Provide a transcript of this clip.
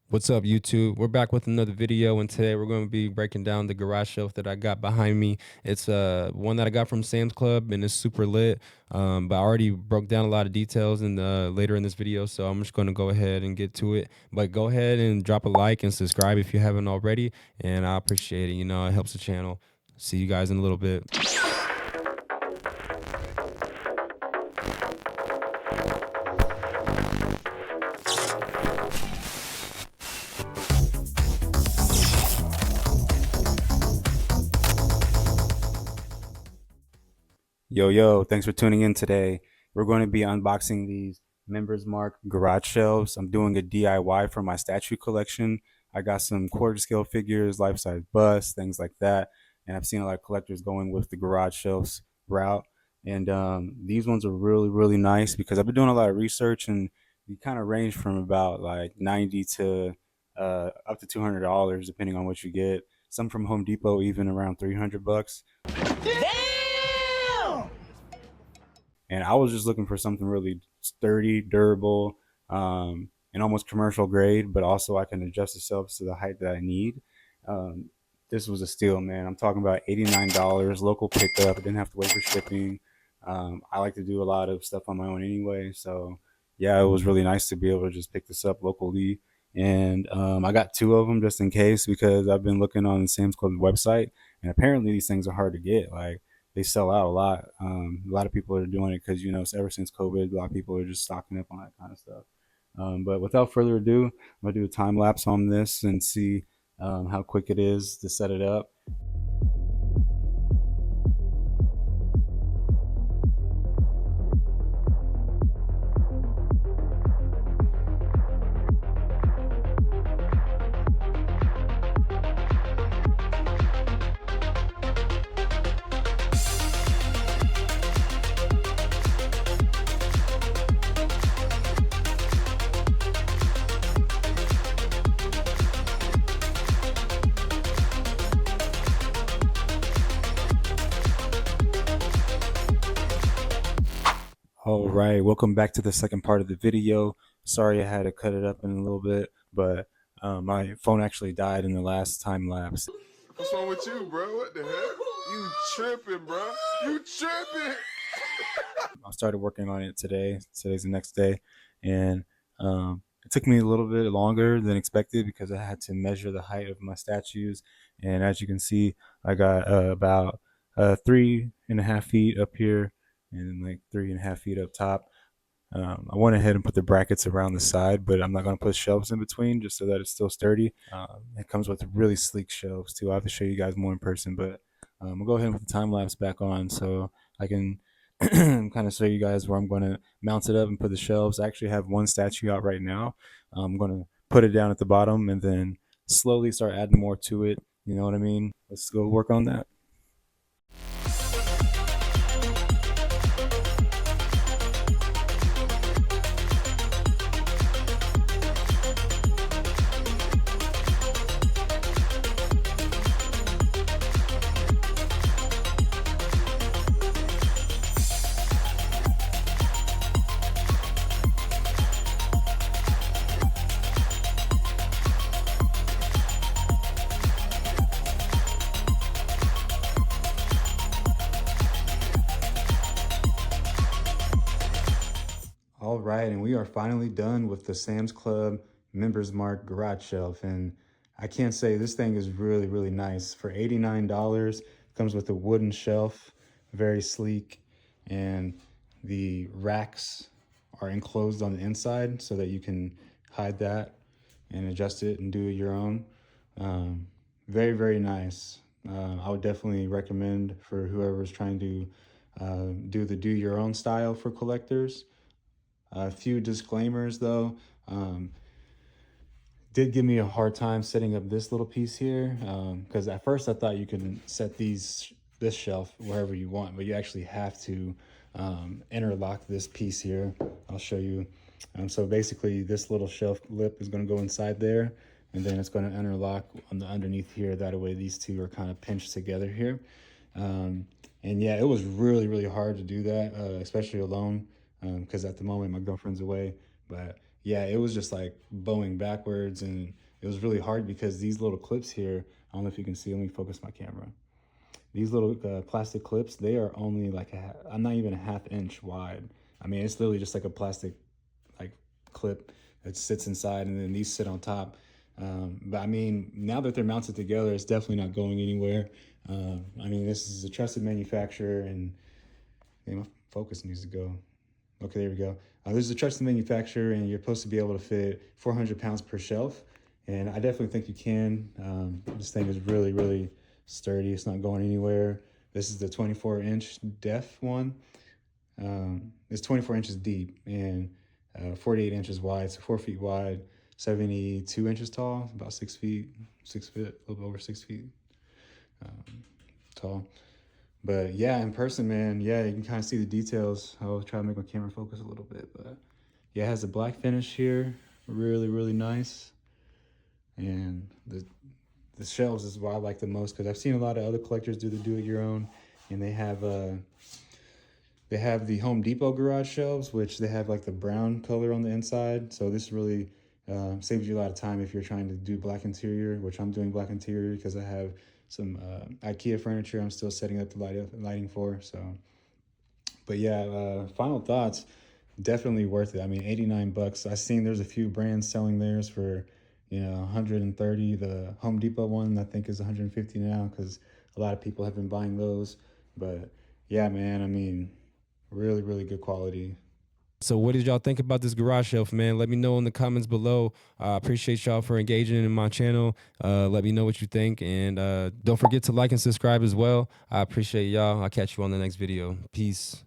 What's up, YouTube? We're back with another video, and today we're going to be breaking down the garage shelf that I got behind me. It's one that I got from Sam's Club, and it's super lit. But I already broke down a lot of details in the later in this video, so I'm just going to go ahead and get to it. But go ahead and drop a like and subscribe if you haven't already, and I appreciate it. You know, it helps the channel. See you guys in a little bit. Yo, thanks for tuning in today. We're going to be unboxing these Members Mark garage shelves. I'm doing a DIY for my statue collection. I got some quarter scale figures, life size busts, things like that. And I've seen a lot of collectors going with the garage shelves route. And these ones are really nice because I've been doing a lot of research, and you kind of range from about like 90 to up to $200 depending on what you get. Some from Home Depot even around 300 bucks. And I was just looking for something really sturdy, durable, and almost commercial grade, but also I can adjust the shelves to the height that I need. Um, this was a steal, man. I'm talking about $89, local pickup. I didn't have to wait for shipping. I like to do a lot of stuff on my own anyway, so yeah, it was really nice to be able to just pick this up locally. And I got two of them just in case because I've been looking on the Sam's Club website, and apparently these things are hard to get. Like they sell out a lot. A lot of people are doing it because ever since COVID, a lot of people are just stocking up on that kind of stuff. But without further ado, I'm gonna do a time lapse on this and see how quick it is to set it up. All right, welcome back to the second part of the video. Sorry I had to cut it up in a little bit, but my phone actually died in the last time lapse. What's wrong with you, bro? What the heck? You tripping, bro? You tripping? I started working on it today. Today's the next day, and it took me a little bit longer than expected because I had to measure the height of my statues. And as you can see, I got about 3.5 feet up here and like 3.5 feet up top. I went ahead and put the brackets around the side, but I'm not going to put shelves in between just so that it's still sturdy. It comes with really sleek shelves too. I'll have to show you guys more in person, but I'll go ahead and put the time lapse back on so I can kind of show you guys where I'm going to mount it up and put the shelves. I actually have one statue out right now. I'm going to put it down at the bottom and then slowly start adding more to it. You know what I mean? Let's go work on that. All right, and we are finally done with the Sam's Club Members Mark garage shelf. And I can't say this thing is really nice. For $89, comes with a wooden shelf, very sleek, and the racks are enclosed on the inside so that you can hide that and adjust it and do it your own. Very nice. I would definitely recommend for whoever's trying to do the do your own style for collectors. A few disclaimers though. Did give me a hard time setting up this little piece here because at first I thought you can set this shelf wherever you want, but you actually have to interlock this piece here. I'll show you. So basically this little shelf lip is going to go inside there, and then it's going to interlock on the underneath here. That way these two are kind of pinched together here. And yeah, it was really hard to do that, especially alone, because at the moment my girlfriend's away. But yeah, it was just like bowing backwards, and it was really hard because these little clips here, I don't know if you can see, let me focus my camera. These little plastic clips, they are only like I'm not even a half inch wide. I mean, it's literally just like a plastic like clip that sits inside, and then these sit on top. But I mean, now that they're mounted together, it's definitely not going anywhere. I mean, this is a trusted manufacturer, and my focus needs to go. Okay, there we go. This is a trusted manufacturer, and you're supposed to be able to fit 400 pounds per shelf. And I definitely think you can. This thing is really, really sturdy. It's not going anywhere. This is the 24-inch depth one. It's 24 inches deep and 48 inches wide, so 4 feet wide, 72 inches tall, about 6 feet, 6 feet, a little over 6 feet tall. But yeah, in person, man, yeah, you can kind of see the details. I'll try to make my camera focus a little bit, but yeah, it has a black finish here, really, really nice. And the shelves is what I like the most, because I've seen a lot of other collectors do the do-it-your-own, and they have the Home Depot garage shelves, which they have like the brown color on the inside. So this really saves you a lot of time if you're trying to do black interior, which I'm doing black interior because I have some IKEA furniture I'm still setting up the lighting for. So, but yeah, final thoughts, definitely worth it. I mean, 89 bucks. I've seen there's a few brands selling theirs for, 130. The Home Depot one I think is 150 now because a lot of people have been buying those. But yeah, man, I mean, really, really good quality. So what did y'all think about this garage shelf, man? Let me know in the comments below. I appreciate y'all for engaging in my channel. Let me know what you think, and don't forget to like and subscribe as well. I appreciate y'all. I'll catch you on the next video. Peace.